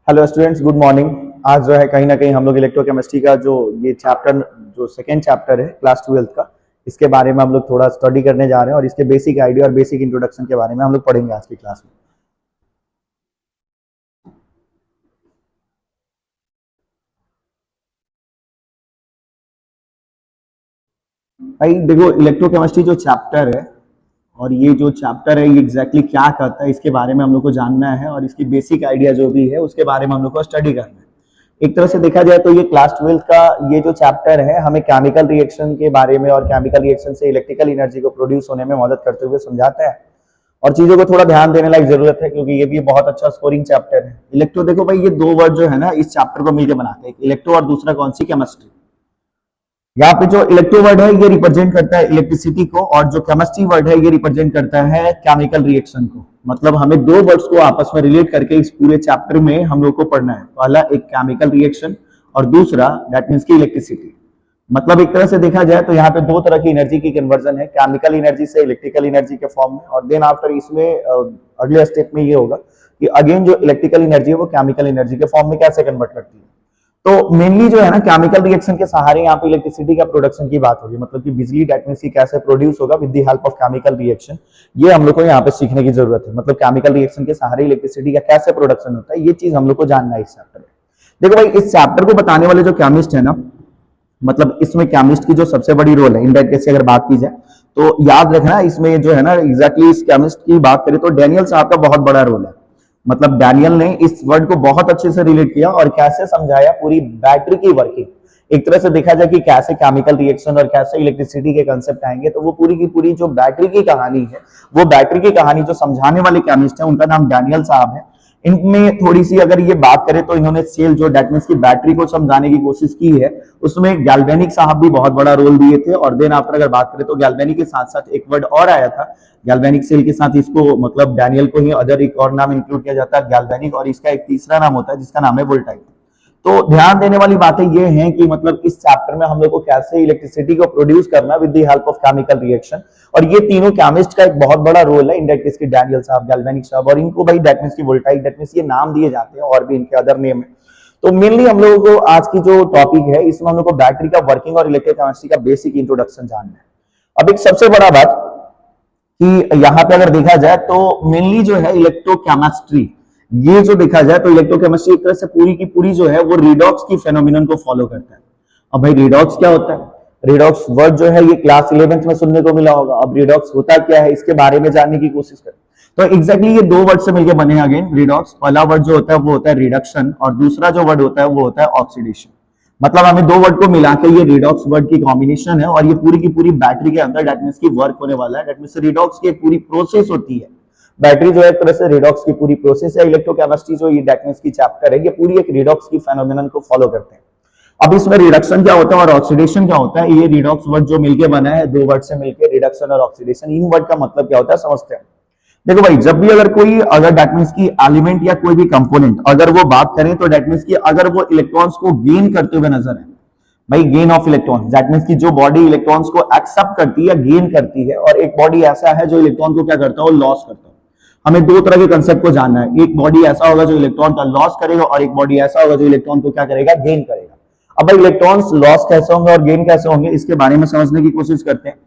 Hello students, good morning. आज जो है कहीं ना कहीं हम लोग इलेक्ट्रोकेमिस्ट्री का जो ये चैप्टर जो सेकेंड चैप्टर है क्लास 12th का, इसके बारे में हम लोग थोड़ा स्टडी करने जा रहे हैं और इसके बेसिक आइडिया और बेसिक इंट्रोडक्शन के बारे में हम लोग पढ़ेंगे आज की क्लास में। भाई देखो, इलेक्ट्रोकेमिस्ट्री जो चैप्टर है और ये जो चैप्टर है ये एग्जैक्टली क्या करता है इसके बारे में हम लोग को जानना है और इसकी बेसिक आइडिया जो भी है उसके बारे में हम लोग को स्टडी करना है। एक तरह से देखा जाए तो ये क्लास 12th का ये जो चैप्टर है हमें केमिकल रिएक्शन के बारे में और केमिकल रिएक्शन से इलेक्ट्रिकल एनर्जी को प्रोड्यूस होने में मदद करते हुए समझाता है और चीजों को थोड़ा ध्यान देने लायक जरूरत है क्योंकि ये भी बहुत अच्छा स्कोरिंग चैप्टर है। इलेक्ट्रो देखो भाई, ये दो वर्ड जो है ना इस चैप्टर को मिलकर बनाते हैं, इलेक्ट्रो और दूसरा कौन सी, केमिस्ट्री। यहाँ पे जो इलेक्ट्रो वर्ड है ये रिप्रेजेंट करता है इलेक्ट्रिसिटी को और जो केमिस्ट्री वर्ड है ये रिप्रेजेंट करता है केमिकल रिएक्शन को। मतलब हमें दो वर्ड्स को आपस में रिलेट करके इस पूरे चैप्टर में हम लोग को पढ़ना है। पहला एक केमिकल रिएक्शन और दूसरा दैट मीन्स की इलेक्ट्रिसिटी। मतलब एक तरह से देखा जाए तो यहाँ पे दो तरह की एनर्जी की कन्वर्जन है, केमिकल एनर्जी से इलेक्ट्रिकल एनर्जी के फॉर्म में, और देन आफ्टर इसमें अगले स्टेप में ये होगा कि अगेन जो इलेक्ट्रिकल एनर्जी है वो केमिकल एनर्जी के फॉर्म में कैसे कन्वर्ट करती है। तो मेनली जो है ना केमिकल रिएक्शन के सहारे यहाँ पे इलेक्ट्रिसिटी का प्रोडक्शन की बात होगी, मतलब कि बिजली डेट मींस कैसे प्रोड्यूस होगा with the help of chemical reaction. ये हम लोग को यहाँ पे सीखने की जरूरत है। मतलब केमिकल रिएक्शन के सहारे इलेक्ट्रिसिटी का कैसे प्रोडक्शन होता है, ये चीज हम लोग को जानना है इस चैप्टर में। देखो भाई, इस चैप्टर को बताने वाले जो केमिस्ट है ना, मतलब इसमें केमिस्ट की जो सबसे बड़ी रोल है इनडायरेक्ट केस से अगर बात की जाए तो याद रखना इसमें जो है ना एग्जैक्टली इस केमिस्ट की बात करें तो डैनियल साहब का बहुत बड़ा रोल है। मतलब डैनियल ने इस वर्ड को बहुत अच्छे से रिलेट किया और कैसे समझाया पूरी बैटरी की वर्किंग। एक तरह से देखा जाए कि कैसे केमिकल रिएक्शन और कैसे इलेक्ट्रिसिटी के कंसेप्ट आएंगे, तो वो पूरी की पूरी जो बैटरी की कहानी है, वो बैटरी की कहानी जो समझाने वाले केमिस्ट है उनका नाम डैनियल साहब है। इनमें थोड़ी सी अगर ये बात करें तो इन्होंने सेल जो डेट मींस की बैटरी को समझाने की कोशिश की है, उसमें गैल्वेनिक साहब भी बहुत बड़ा रोल दिए थे। और देन आफ्टर अगर बात करें तो गैल्वेनिक के साथ साथ एक वर्ड और आया था गैल्वेनिक सेल के साथ, इसको मतलब डैनियल को ही अदर एक और नाम इंक्लूड किया जाता है गैल्वेनिक, और इसका एक तीसरा नाम होता है जिसका नाम है वोल्टाइक। तो ध्यान देने वाली बातें ये हैं कि मतलब इस चैप्टर में हम लोग को कैसे इलेक्ट्रिसिटी को प्रोड्यूस करना with the help of chemical reaction, और ये तीनों केमिस्ट का एक बहुत बड़ा रोल है इनडायरेक्ट इसके डैनियल साहब, गैल्वेनिक साहब, और इनको भाई डेट मींस की वोल्टाइक डेट मींस ये नाम दिए जाते हैं और भी इनके अदर नेम है। तो मेनली हम लोगों को आज की जो टॉपिक है इसमें हम लोग को बैटरी का वर्किंग और इलेक्ट्रोकेमिस्ट्री का बेसिक इंट्रोडक्शन जानना है। अब एक सबसे बड़ा बात कि यहाँ पे अगर देखा जाए तो मेनली जो है इलेक्ट्रोकेमिस्ट्री, ये जो देखा जाए तो इलेक्ट्रोकेमिस्ट्री एक तरह से पूरी की पूरी जो है वो रिडॉक्स की फेनोमेनन को फॉलो करता है। अब भाई रिडॉक्स क्या होता है? रिडॉक्स वर्ड जो है ये क्लास 11th में सुनने को मिला होगा। अब रिडॉक्स होता क्या है इसके बारे में जानने की कोशिश करें तो एग्जैक्टली ये दो वर्ड से मिलकर बने अगेन रिडॉक्स। पहला वर्ड जो होता है वो होता है रिडक्शन और दूसरा जो वर्ड होता है वो होता है ऑक्सीडेशन। मतलब हमें दो वर्ड को मिला के ये रिडॉक्स वर्ड की कॉम्बिनेशन है और ये पूरी की पूरी बैटरी के अंदर डेट मींस की वर्क होने वाला है। डेट मींस रिडॉक्स की एक पूरी प्रोसेस होती है। बैटरी जो है एक तरह से रिडॉक्स की पूरी प्रोसेस है। इलेक्ट्रोकेमिस्ट्री जो ये डेट मींस की चैप्टर है ये पूरी एक रिडॉक्स की फेनोमेनन को फॉलो करते हैं। अब इसमें रिडक्शन क्या होता है और ऑक्सीडेशन क्या होता है, ये रिडॉक्स वर्ड जो मिलके बना है दो वर्ड से मिलके, रिडक्शन और ऑक्सीडेशन, इन वर्ड का मतलब क्या होता है समझते हैं। देखो भाई, जब भी अगर डेट मींस की एलिमेंट या कोई भी कंपोनेंट अगर वो बात करें तो डेट मींस की अगर वो इलेक्ट्रॉन्स को गेन करते हुए नजर है, भाई gain of electron, that means की जो बॉडी इलेक्ट्रॉन्स को एक्सेप्ट करती है या गेन करती है, और एक बॉडी ऐसा है जो इलेक्ट्रॉन को क्या करता है वो लॉस करता है। हमें दो तरह के कंसेप्ट को जानना है, एक बॉडी ऐसा होगा जो इलेक्ट्रॉन का लॉस करेगा और एक बॉडी ऐसा होगा जो इलेक्ट्रॉन को क्या करेगा, गेन करेगा। अब भाई इलेक्ट्रॉन्स लॉस कैसे होंगे और गेन कैसे होंगे इसके बारे में समझने की कोशिश करते हैं।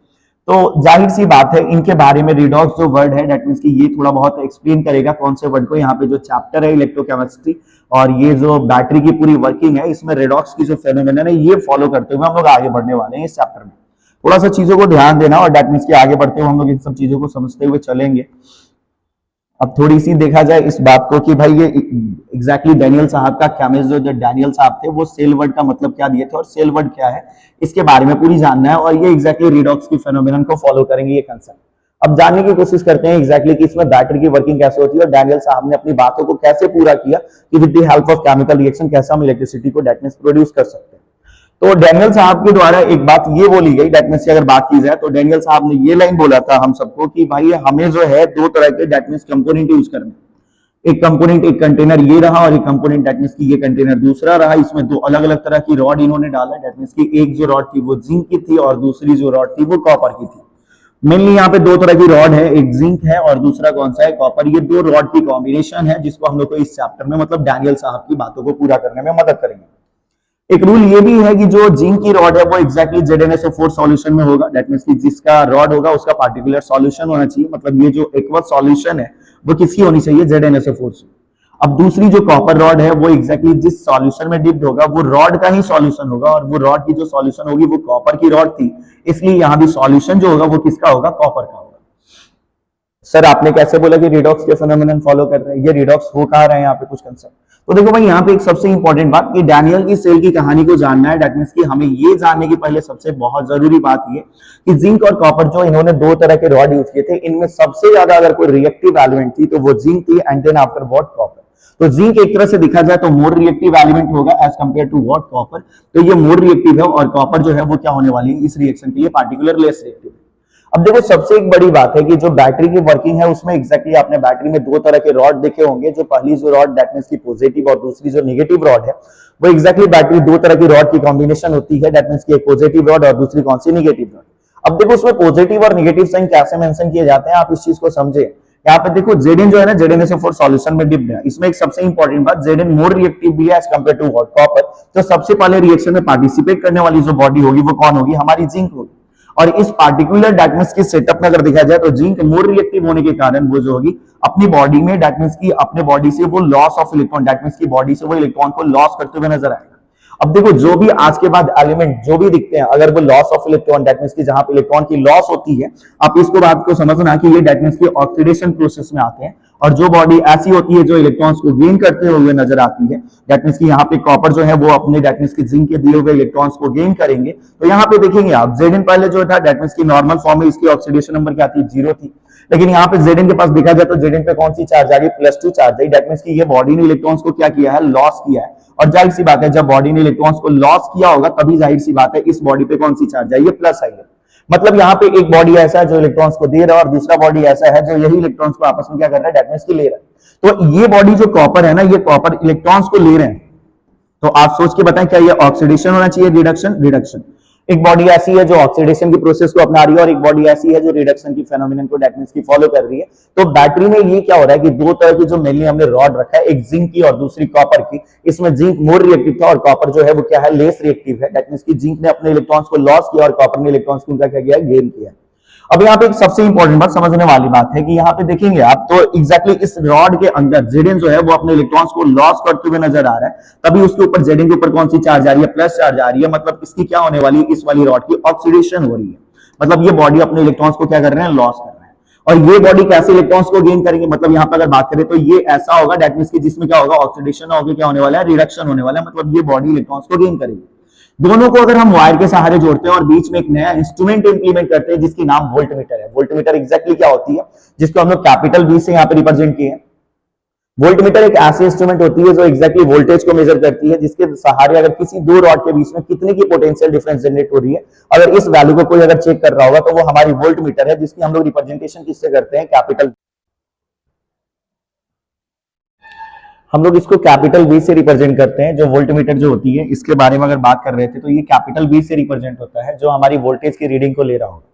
तो जाहिर सी बात है इनके बारे में रिडॉक्स जो वर्ड है डेट मींस की ये थोड़ा बहुत एक्सप्लेन करेगा कौन से वर्ड को। यहाँ पे जो चैप्टर है इलेक्ट्रोकेमिस्ट्री और ये जो बैटरी की पूरी वर्किंग है इसमें रिडॉक्स की जो फेनोमेनन है ये फॉलो करते हुए हम लोग आगे बढ़ने वाले हैं इस चैप्टर में। थोड़ा सा चीजों को ध्यान देना और डेट मींस की आगे बढ़ते हुए हम लोग इन सब चीजों को समझते हुए चलेंगे। अब थोड़ी सी देखा जाए इस बात को कि भाई ये एग्जैक्टली डैनियल साहब का केमिस्ट जो डैनियल साहब थे वो सेल वर्ड का मतलब क्या दिए थे और सेल वर्ड क्या है इसके बारे में पूरी जानना है, और ये एग्जैक्टली रिडॉक्स की फेनोमेनन को फॉलो करेंगे ये कंसेप्ट। अब जानने की कोशिश करते हैं एग्जैक्टली कि इसमें बैटरी की वर्किंग कैसे होती है और डैनियल साहब ने अपनी बातों को कैसे पूरा किया कि with the help of chemical reaction कैसे हम इलेक्ट्रिसिटी को डेट मींस प्रोड्यूस कर सकते हैं। तो डैनियल साहब के द्वारा एक बात ये बोली गई, डेट मींस की अगर बात की जाए तो डैनियल साहब ने ये लाइन बोला था हम सबको कि भाई हमें जो है दो तरह के डेट मींस कंपोनेंट यूज करने, एक कंपोनेंट एक कंटेनर ये रहा और एक कंपोनेंट डेट मींस की ये कंटेनर दूसरा रहा। इसमें दो अलग अलग तरह की रॉड इन्होंने डाला, डेट मींस की एक जो रॉड थी वो जिंक की थी और दूसरी जो रॉड थी वो कॉपर की थी। मेनली यहाँ पे दो तरह की रॉड है, एक जिंक है और दूसरा कौन सा है, कॉपर। ये दो रॉड की कॉम्बिनेशन है जिसको हम लोग को इस चैप्टर में मतलब डैनियल साहब की बातों को पूरा करने में मदद करेंगे। एक रूल ये भी है कि जो जिंक की रॉड है वो एक्जैक्टली ZnSO4 सॉल्यूशन में होगा। दैट मींस कि जिसका रॉड होगा उसका पार्टिकुलर सॉल्यूशन होना चाहिए, मतलब ये जो एक्वस सॉल्यूशन है वो किसकी होनी चाहिए, ZnSO4 से। अब दूसरी जो कॉपर रॉड है वो एग्जैक्टली जिस सॉल्यूशन में डिप्ड होगा वो रॉड का ही सॉल्यूशन होगा, और वो रॉड की जो सॉल्यूशन होगी वो कॉपर की रॉड थी, इसलिए यहां भी सॉल्यूशन जो होगा वो किसका होगा, कॉपर का होगा। सर आपने कैसे बोला कि रिडॉक्स के फेनोमेनन फॉलो कर रहे हैं, ये रिडॉक्स हो कहा रहे हैं यहाँ पे कुछ कंसेप्ट। तो देखो भाई यहाँ पे एक सबसे इंपॉर्टेंट बात कि डैनियल की सेल की कहानी को जानना है। दैट मींस कि हमें ये जानने की पहले सबसे बहुत जरूरी बात ये कि जिंक और कॉपर जो इन्होंने दो तरह के रॉड यूज किए थे, इनमें सबसे ज्यादा अगर कोई रिएक्टिव एलिमेंट थी तो वो जिंक थी, and then after what, copper. तो जिंक एक तरह से देखा जाए तो मोर रिएक्टिव एलिमेंट होगा as compare to what, copper. तो ये मोर रिएक्टिव है और कॉपर जो है वो क्या होने वाली है इस रिएक्शन के लिए, पार्टिकुलर लेस रिएक्टिव। अब देखो सबसे एक बड़ी बात है कि जो बैटरी की वर्किंग है उसमें एग्जैक्टली आपने बैटरी में दो तरह के रॉड देखे होंगे। जो पहली जो रॉड दैट मींस की पॉजिटिव और दूसरी जो नेगेटिव रॉड है वो एग्जैक्टली बैटरी दो तरह की रॉड की कॉम्बिनेशन होती है। दैट मींस की एक पॉजिटिव रॉड और दूसरी कौन सी, नेगेटिव रॉड। अब देखो उसमें पॉजिटिव और नेगेटिव साइन कैसे मेंशन किए जाते हैं, आप इस चीज को समझे। यहाँ पे देखो Zn जो है ना, ZnSO4 सॉल्यूशन में डिप्ड है। इसमें एक सबसे इंपॉर्टेंट बात, Zn मोर रिएक्टिव भी है as compare to what, copper. तो सबसे पहले रिएक्शन में पार्टिसिपेट करने वाली जो बॉडी होगी वो कौन होगी, हमारी जिंक होगी। और इस पार्टिकुलर डायटमिक्स के सेटअप में अगर देखा जाए तो जिंक मोर रिएक्टिव होने के कारण वो जो होगी अपनी बॉडी में डायटमिक्स की अपने बॉडी से वो लॉस ऑफ इलेक्ट्रॉन, डायटमिक्स की बॉडी से वो इलेक्ट्रॉन को लॉस करते हुए नजर आएगा। अब देखो जो भी आज के बाद एलिमेंट जो भी दिखते हैं, अगर वो लॉस ऑफ इलेक्ट्रॉन, डायटमिक्स की जहां पे इलेक्ट्रॉन की लॉस होती है, आप इसको बात को समझना कि ये डायटमिक्स की ऑक्सीडेशन प्रोसेस में आते हैं। और जो बॉडी ऐसी होती है जो इलेक्ट्रॉन्स को गेन करते हुए नजर आती है, दैट मींस कि यहाँ पे कॉपर जो है वो अपने दैट मींस की जिंक के दिए हुए इलेक्ट्रॉन्स को गेन करेंगे। तो यहाँ पे देखेंगे आप Zn पहले जो था दैट मींस की नॉर्मल फॉर्म में इसकी ऑक्सीडेशन नंबर क्या थी, 0 थी। लेकिन यहाँ पे Zn के पास देखा जाए तो Zn पे कौन सी चार्ज आ रही है, +2 चार्ज आई। दैट मींस की ये बॉडी ने इलेक्ट्रॉन्स को क्या किया है, लॉस किया है। और जाहिर सी बात है जब बॉडी ने इलेक्ट्रॉन्स को लॉस किया होगा तभी जाहिर सी बात है इस बॉडी पे कौन सी चार्ज आई है, प्लस आई है। मतलब यहाँ पे एक बॉडी ऐसा है जो इलेक्ट्रॉन्स को दे रहा है और दूसरा बॉडी ऐसा है जो यही इलेक्ट्रॉन्स को आपस में क्या कर रहा है, दैट मींस की ले रहा है। तो ये बॉडी जो कॉपर है ना, ये कॉपर इलेक्ट्रॉन्स को ले रहे हैं। तो आप सोच के बताएं क्या ये ऑक्सीडेशन होना चाहिए, रिडक्शन, रिडक्शन। एक बॉडी ऐसी है जो ऑक्सीडेशन की प्रोसेस को अपना रही है और एक बॉडी ऐसी है जो रिडक्शन की फेनोमेनन को दैट मींस की फॉलो कर रही है। तो बैटरी में ये क्या हो रहा है कि दो तरह की जो मेनली हमने रॉड रखा है, एक जिंक की और दूसरी कॉपर की। इसमें जिंक मोर रिएक्टिव था और कॉपर जो है वो क्या है, लेस रिएक्टिव है। दैट मींस की जिंक ने अपने इलेक्ट्रॉन्स को लॉस किया और कॉपर ने इलेक्ट्रॉन्स को क्या किया, गेन किया। अब यहाँ पे एक सबसे इंपॉर्टेंट बात समझने वाली बात है कि यहाँ पे देखेंगे आप तो एग्जैक्टली इस रॉड के अंदर Zn जो है वो अपने इलेक्ट्रॉन्स को लॉस करते हुए नजर आ रहा है। तभी उसके ऊपर Zn के ऊपर कौन सी चार्ज आ रही है, प्लस चार्ज आ रही है। मतलब इसकी क्या होने वाली है, इस वाली रॉड की ऑक्सीडेशन हो रही है। मतलब ये बॉडी अपने इलेक्ट्रॉन्स को क्या कर रहे हैं, लॉस कर रहे हैं। और ये बॉडी कैसे इलेक्ट्रॉन्स को गेन करेंगे, मतलब यहाँ पे अगर बात करें तो ये ऐसा होगा दैट मींस की जिसमें क्या होगा, ऑक्सीडेशन होगा, क्या होने वाला है, रिडक्शन होने वाला है। मतलब ये बॉडी इलेक्ट्रॉन्स को गेन करेगी। दोनों को अगर हम वायर के सहारे जोड़ते हैं और बीच में एक नया इंस्ट्रूमेंट इंप्लीमेंट करते हैं जिसकी नाम वोल्टमीटर है। वोल्टमीटर एग्जैक्टली क्या होती है, जिसको हम लोग कैपिटल V से यहाँ पे रिप्रेजेंट किए हैं। वोल्टमीटर एक ऐसी इंस्ट्रूमेंट होती है जो एग्जैक्टली वोल्टेज को मेजर करती है, जिसके सहारे अगर किसी दो रॉड के बीच में कितने की पोटेंशियल डिफरेंस जनरेट हो रही है, अगर इस वैल्यू को कोई अगर चेक कर रहा होगा तो वो हमारी वोल्टमीटर है, जिसकी हम लोग रिप्रेजेंटेशन किससे करते हैं, कैपिटल। हम लोग इसको कैपिटल V से रिप्रेजेंट करते हैं। जो वोल्टमीटर जो होती है इसके बारे में अगर बात कर रहे थे तो ये कैपिटल V से रिप्रेजेंट होता है जो हमारी वोल्टेज की रीडिंग को ले रहा होगा।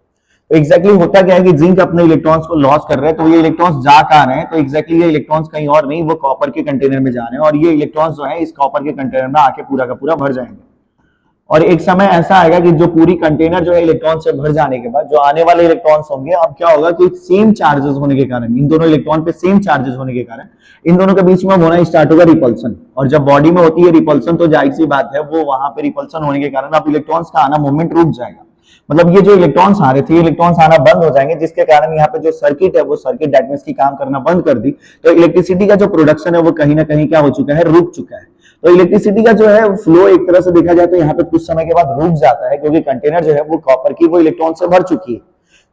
तो एग्जैक्टली होता क्या है कि जिंक अपने इलेक्ट्रॉन्स को लॉस कर रहे हैं, तो ये इलेक्ट्रॉन्स जा कहां रहे हैं, तो एग्जैक्टली ये इलेक्ट्रॉन्स कहीं और नहीं, वो कॉपर के कंटेनर में जा रहे हैं। और ये इलेक्ट्रॉन्स जो है इस कॉपर के कंटेनर में आके पूरा का पूरा भर जाएंगे। और एक समय ऐसा आएगा कि जो पूरी कंटेनर जो है इलेक्ट्रॉन से भर जाने के बाद जो आने वाले इलेक्ट्रॉन्स होंगे, अब क्या होगा कि सेम चार्जेस होने के कारण, इन दोनों इलेक्ट्रॉन पे सेम चार्जेस होने के कारण इन दोनों के बीच में होना स्टार्ट होगा रिपल्सन। और जब बॉडी में होती है रिपल्सन तो जाहिर सी बात है वो वहां पे रिपल्सन होने के कारण अब इलेक्ट्रॉन्स का आना मूवमेंट रुक जाएगा। मतलब ये जो इलेक्ट्रॉन्स आ रहे थे, इलेक्ट्रॉन्स आना बंद हो जाएंगे, जिसके कारण यहाँ पे जो सर्किट है वो सर्किट दैट मींस की काम करना बंद कर दी। तो इलेक्ट्रिसिटी का जो प्रोडक्शन है वो कहीं ना कहीं क्या हो चुका है, रुक चुका है। तो इलेक्ट्रिसिटी का जो है फ्लो एक तरह से देखा जाए तो यहाँ पे कुछ समय के बाद रुक जाता है, क्योंकि कंटेनर जो है वो कॉपर की वो इलेक्ट्रॉन से भर चुकी है।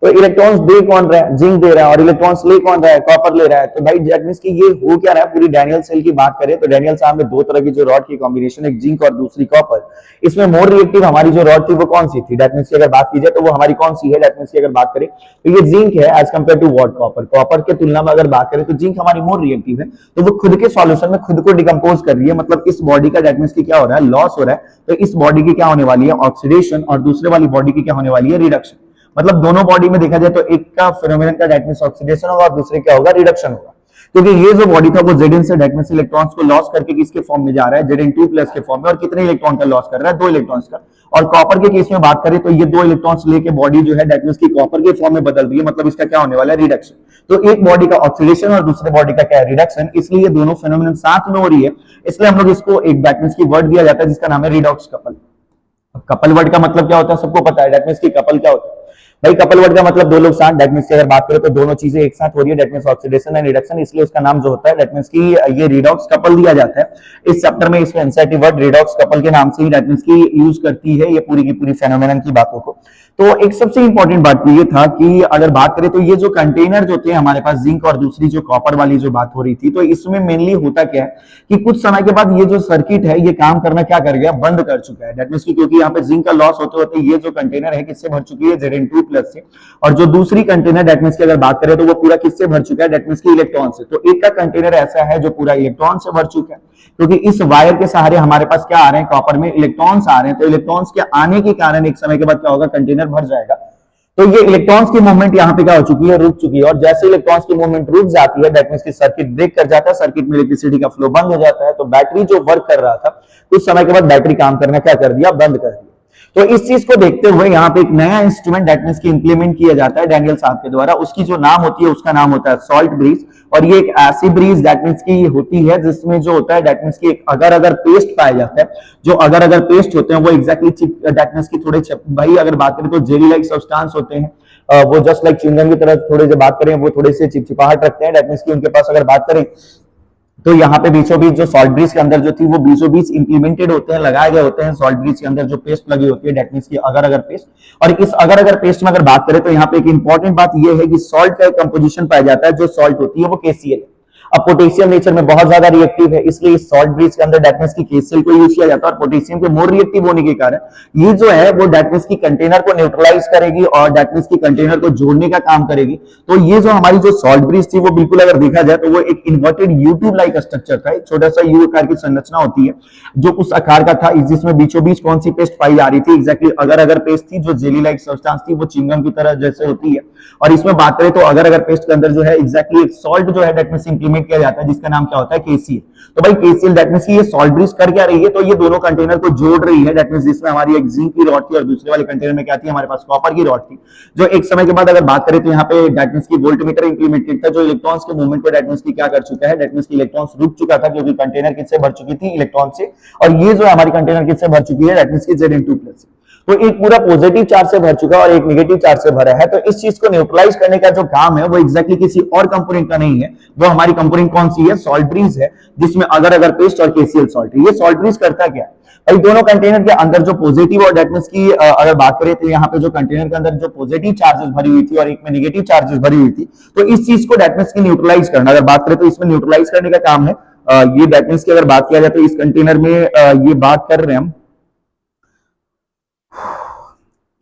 तो इलेक्ट्रॉन्स दे कौन रहा है, जिंक दे रहा है, और इलेक्ट्रॉन्स ले कौन रहा है, कॉपर ले रहा है। तो भाई दैट मींस कि ये हो क्या रहा है, पूरी डैनियल सेल की बात करें तो डैनियल साहब में दो तरह की जो रॉड की कॉम्बिनेशन, एक जिंक और दूसरी कॉपर। इसमें मोर रिएक्टिव हमारी जो रॉड थी वो कौन सी थी, दैट मींस की अगर बात की जाए तो वो हमारी कौन सी है, दैट मींस की अगर बात करें तो ये जिंक है as compare to what, copper. Copper के तुलना में अगर बात करें तो जिंक हमारी मोर रिएक्टिव है, तो वो खुद के सॉल्यूशन में खुद को डिकम्पोज कर रही है। मतलब इस बॉडी का दैट मींस की क्या हो रहा है, लॉस हो रहा है। तो इस बॉडी की क्या होने वाली है, ऑक्सीडेशन, और दूसरे वाली बॉडी की क्या होने वाली है, रिडक्शन। मतलब दोनों बॉडी में देखा जाए तो एक का फिनोमिनन का डेट मींस ऑक्सीडेशन होगा और दूसरे क्या होगा, रिडक्शन होगा। क्योंकि ये जो बॉडी था वो Zn से डेट मींस इलेक्ट्रॉन्स को लॉस करके किसके फॉर्म में जा रहा है, Zn2 प्लस के फॉर्म में, और कितने इलेक्ट्रॉन का लॉस कर रहा है, 2 इलेक्ट्रॉन्स का। और कॉपर के केस में बात करें तो ये 2 इलेक्ट्रॉन्स लेके बॉडी जो है डेट मींस की कॉपर के फॉर्म में बदल रही है, मतलब इसका क्या होने वाला है, रिडक्शन। तो एक बॉडी का ऑक्सीडेशन और दूसरे बॉडी का क्या है, रिडक्शन, इसलिए ये दोनों फिनोमिनन साथ में हो रही है, इसलिए हम लोग इसको एक डेट मींस की वर्ड दिया जाता है जिसका नाम है रिडॉक्स कपल। कपल वर्ड का मतलब क्या होता है, सबको पता है, डेट मींस की कपल क्या होता है भाई, कपल वर्ड का मतलब दो लोग साथ, डेट मींस की अगर बात करें तो दोनों चीजें एक साथ हो रही है, that means oxidation and reduction, इसलिए उसका नाम जो होता है डेट मींस की ये रिडॉक्स कपल दिया जाता है। इस चैप्टर में इसमें एनसीईआरटी वर्ड रिडॉक्स कपल के नाम से ही डेट मींस की यूज करती है ये पूरी की पूरी फेनोमेनन की बातों को। तो एक सबसे इंपॉर्टेंट बात ये था कि अगर बात करें तो ये जो कंटेनर जो थे हमारे पास जिंक और दूसरी जो कॉपर वाली जो बात हो रही थी, तो इसमें मेनली होता क्या है कि कुछ समय के बाद ये जो सर्किट है ये काम करना क्या कर गया, बंद कर चुका है, डेट मींस की क्योंकि यहाँ पे जिंक का लॉस होते होते ये जो कंटेनर है किससे भर चुकी है, Zn2 प्लस से, और जो दूसरी कंटेनर डेट मींस की अगर बात करें तो वो पूरा किससे भर चुका है, डेट मींस की इलेक्ट्रॉन से। तो एक का कंटेनर ऐसा है जो पूरा इलेक्ट्रॉन से भर चुका है, क्योंकि इस वायर के सहारे हमारे पास क्या आ रहे हैं, कॉपर में इलेक्ट्रॉन्स आ रहे हैं, तो इलेक्ट्रॉन्स के आने के कारण एक समय के बाद क्या होगा, कंटेनर भर जाएगा। तो ये इलेक्ट्रॉन्स की मूवमेंट यहाँ पे क्या हो चुकी है, रुक चुकी है, और जैसे इलेक्ट्रॉन्स की मूवमेंट रुक जाती है डेट मींस की सर्किट ब्रेक कर जाता है, सर्किट में इलेक्ट्रिसिटी का फ्लो बंद हो जाता है, तो बैटरी जो वर्क कर रहा था कुछ समय के बाद बैटरी काम करना क्या कर दिया, बंद कर दिया। तो इस चीज को देखते हुए यहाँ पे एक नया इंस्ट्रूमेंट डेट मींस की इंप्लीमेंट किया जाता है डैनियल साहब के द्वारा, उसकी जो नाम होती है उसका नाम होता है सॉल्ट ब्रीज, और ये एक ऐसी ब्रीज डेट मींस की होती है जिसमें जो होता है डेट मींस की एक अगर अगर पेस्ट पाया जाता है, जो अगर अगर पेस्ट होते हैं वो एग्जैक्टली डेट मींस की थोड़े भाई अगर बात करें तो जेली लाइक सब्सटेंस होते हैं, वो जस्ट लाइक च्युइंगम की तरह थोड़े जो बात करें वो थोड़े से चिपचिपाहट रखते हैं, डेट मींस की उनके पास अगर बात करें तो यहाँ पे बीचों बीच जो सॉल्ट ब्रीज के अंदर जो थी वो बीचों बीच इंप्लीमेंटेड होते हैं, लगाए गए होते हैं सॉल्ट ब्रीज के अंदर जो पेस्ट लगी होती है डेट मींस की अगर अगर पेस्ट। और इस अगर अगर पेस्ट में अगर बात करें तो यहाँ पे एक इंपॉर्टेंट बात ये है कि सॉल्ट का कंपोजिशन पाया जाता है, जो सॉल्ट होती है वो KCl है। अब पोटेशियम नेचर में बहुत ज्यादा रिएक्टिव है, इसलिए इस सॉल्ट ब्रीज के अंदर डेट मींस की KCl को यूज किया जाता है, और पोटेशियम के मोर रिएक्टिव होने के कारण ये जो है वो डेट मींस की कंटेनर को न्यूट्रलाइज करेगी और डेट मींस की कंटेनर को जोड़ने का काम करेगी। तो ये जो हमारी जो सॉल्ट ब्रीज थी वो बिल्कुल अगर देखा जाए तो वो एक इन्वर्टेड U-ट्यूब लाइक स्ट्रक्चर था, एक छोटा सा यू आकार की संरचना होती है जो उस आकार का था, जिसमें बीचों बीच कौन सी पेस्ट पाई जा रही थी, एग्जैक्टली अगर अगर पेस्ट थी जो जेली लाइक सब्सटेंस थी, वो चिंगम की तरह जैसे होती है। और इसमें बात करें तो अगर अगर पेस्ट के अंदर जो है एग्जैक्टली एक सॉल्ट जो है डेट मींस इंप्लीमेंट किया जाता है जिसका नाम क्या होता है, KCl। तो भाई KCl डेट मींस ये सॉल्ट ब्रीज कर क्या रही है, तो ये दोनों कंटेनर को जोड़ रही है, डेट मींस जिसमें हमारी एक जिंक की रॉड थी और दूसरे वाले कंटेनर में क्या थी, हमारे पास कॉपर की रॉड थी, जो एक समय के बाद अगर बात करें तो यहाँ पे डेट मींस की वोल्टमीटर इंप्लीमेंटेड था, जो इलेक्ट्रॉन्स के मूवमेंट को डेट मींस की क्या कर चुका है, डेट मींस की इलेक्ट्रॉन्स रुक चुका था क्योंकि कंटेनर किससे भर चुकी थी, इलेक्ट्रॉन से, और ये जो हमारी कंटेनर किससे भर चुकी है, डेट मींस की Zn2 प्लस से। तो एक पूरा पॉजिटिव चार्ज से भर चुका है और एक नेगेटिव चार्ज से भरा है, तो इस चीज को न्यूट्रलाइज करने का जो काम है वो एग्जैक्टली किसी और कंपोनेंट का नहीं है, वो हमारी कंपोनेंट कौन सी है, सॉल्ट ब्रीज है, जिसमें अगर अगर पेस्ट और KCl सॉल्ट है। ये सॉल्ट ब्रीज करता क्या है भाई, दोनों कंटेनर के अंदर जो पॉजिटिव और डेट मींस की अगर बात करें तो यहाँ पे जो कंटेनर के अंदर जो पॉजिटिव चार्जेस भरी हुई थी और एक में नेगेटिव चार्जेस भरी हुई थी, तो इस चीज को डेट मींस की न्यूट्रलाइज करना, अगर बात करें तो इसमें न्यूट्रलाइज करने का काम है। ये डेट मींस की अगर बात किया जाए तो इस कंटेनर में ये बात कर रहे हैं हम,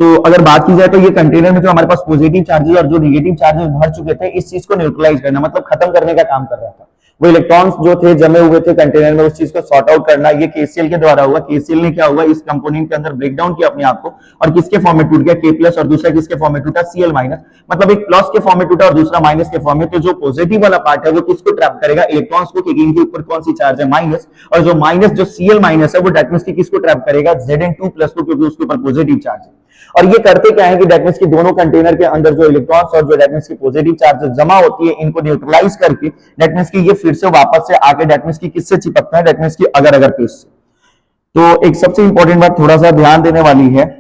तो अगर बात की जाए तो ये कंटेनर में जो हमारे पास पॉजिटिव चार्जेस और जो नेगेटिव चार्जेस भर चुके थे, इस चीज को न्यूट्रलाइज करना मतलब खत्म करने का काम कर रहा था। वो इलेक्ट्रॉन्स जो थे जमे हुए थे कंटेनर में, उस चीज को सॉर्ट आउट करना ये KCl के द्वारा हुआ। KCl ने क्या हुआ, इस कंपोनेंट के अंदर ब्रेक डाउन किया अपने आप को, और किसके फॉर्म में टूट गया, K प्लस, और दूसरा किसके फॉर्म में टूटा, Cl माइनस, मतलब एक प्लस के फॉर्म में टूटा और दूसरा माइनस के फॉर्म में। तो जो पॉजिटिव वाला पार्ट है वो किसको ट्रैप करेगा, इलेक्ट्रॉन्स को, क्योंकि इनके ऊपर कौन सी चार्ज है, माइनस, और जो माइनस जो Cl माइनस है वो डेट मींस की किसको ट्रैप करेगा, Zn2 प्लस को, क्योंकि उसके ऊपर पॉजिटिव चार्ज है। और ये करते क्या है कि डेट मींस की दोनों कंटेनर के अंदर जो इलेक्ट्रॉन्स और जो डेट मींस की पॉजिटिव चार्ज जमा होती है, इनको न्यूट्रलाइज करके डेट मींस की ये फिर से वापस से आके डेट मींस की किससे चिपकता है, डेट मींस की अगर अगर पेस्ट से। तो एक सबसे इंपॉर्टेंट बात थोड़ा सा ध्यान देने वाली है,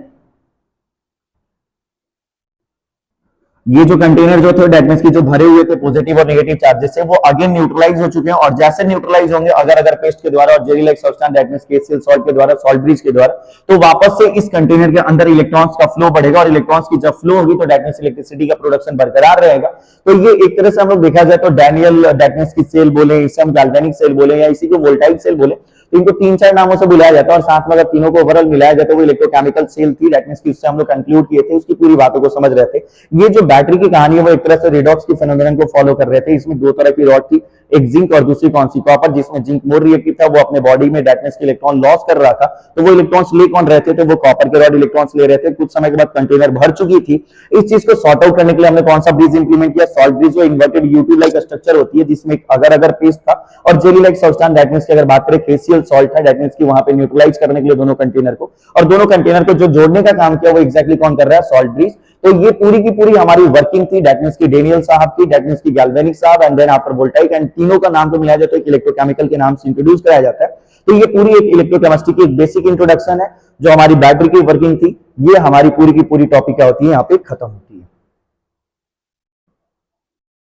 ये जो कंटेनर जो थे डेट मींस की जो भरे हुए थे पॉजिटिव और नेगेटिव चार्जेस से, वो अगेन न्यूट्रलाइज हो चुके हैं, और जैसे न्यूट्रलाइज होंगे अगर अगर पेस्ट के द्वारा और jelly like substance date means KCl salt के द्वारा, सॉल्ट ब्रीज के द्वारा, तो वापस से इस कंटेनर के अंदर इलेक्ट्रॉन्स का फ्लो बढ़ेगा, और इलेक्ट्रॉन्स की जब फ्लो होगी तो डेट मींस इलेक्ट्रिसिटी का प्रोडक्शन बरकरार रहेगा। तो ये एक तरह से हम लोग देखा जाए तो डैनियल डेट मींस की सेल बोले, इसे हम गैल्वेनिक सेल बोले या इसी को वोल्टाइक सेल बोले, तो इनको 3-4 नामों से बुलाया जाता है और साथ में अगर तीनों को ओवरऑल मिलाया जाता है वो इलेक्ट्रोकेमिकल सेल थी। दैट मींस कि उससे हम लोग कंक्लूड किए थे, उसकी पूरी बातों को समझ रहे थे। ये जो बैटरी की कहानी है वो एक तरह से रिडॉक्स की फेनोमेनन को फॉलो कर रहे थे। इसमें दो तरह की रॉड थी, एक जिंक और दूसरी कौन सी, कॉपर, जिसमें जिंक मोर रिएक्टिव था, वो अपने बॉडी में दैट मींस कि इलेक्ट्रॉन लॉस कर रहा था। तो वो इलेक्ट्रॉन्स ले कौन रहे थे, तो वो कॉपर के रॉड इलेक्ट्रॉन्स ले रहे थे। कुछ समय के बाद कंटेनर भर चुकी थी। इस चीज को सॉर्ट आउट करने के लिए हमने कौन सा ब्रिज इंप्लीमेंट किया, सॉल्ट ब्रिज, जो इन्वर्टेड यूट्यूब लाइक स्ट्रक्चर होती है जिसमें अगर अगर पेस्ट था और jelly like substance. That means कि अगर बात करें KCl सॉल्ट है, दैट मींस कि वहां पे न्यूट्रलाइज करने के लिए दोनों कंटेनर को, और दोनों कंटेनर को जो जोड़ने का काम किया वो एग्जैक्टली कौन कर रहा है, सॉल्ट ब्रिज। तो ये पूरी की पूरी हमारी वर्किंग थी। दैट मींस कि डेनियल साहब की, दैट मींस कि गैल्वेनिक साहब, and then after voltaic, and तीनों का नाम तो मिलाया जाता है, इलेक्ट्रोकेमिकल के नाम से इंट्रोड्यूस कराया जाता है। तो ये पूरी एक इलेक्ट्रोकेमिस्ट्री की एक बेसिक इंट्रोडक्शन है जो हमारी बैटरी की वर्किंग थी। ये हमारी पूरी की पूरी टॉपिक क्या होती है यहाँ पे खत्म होती है।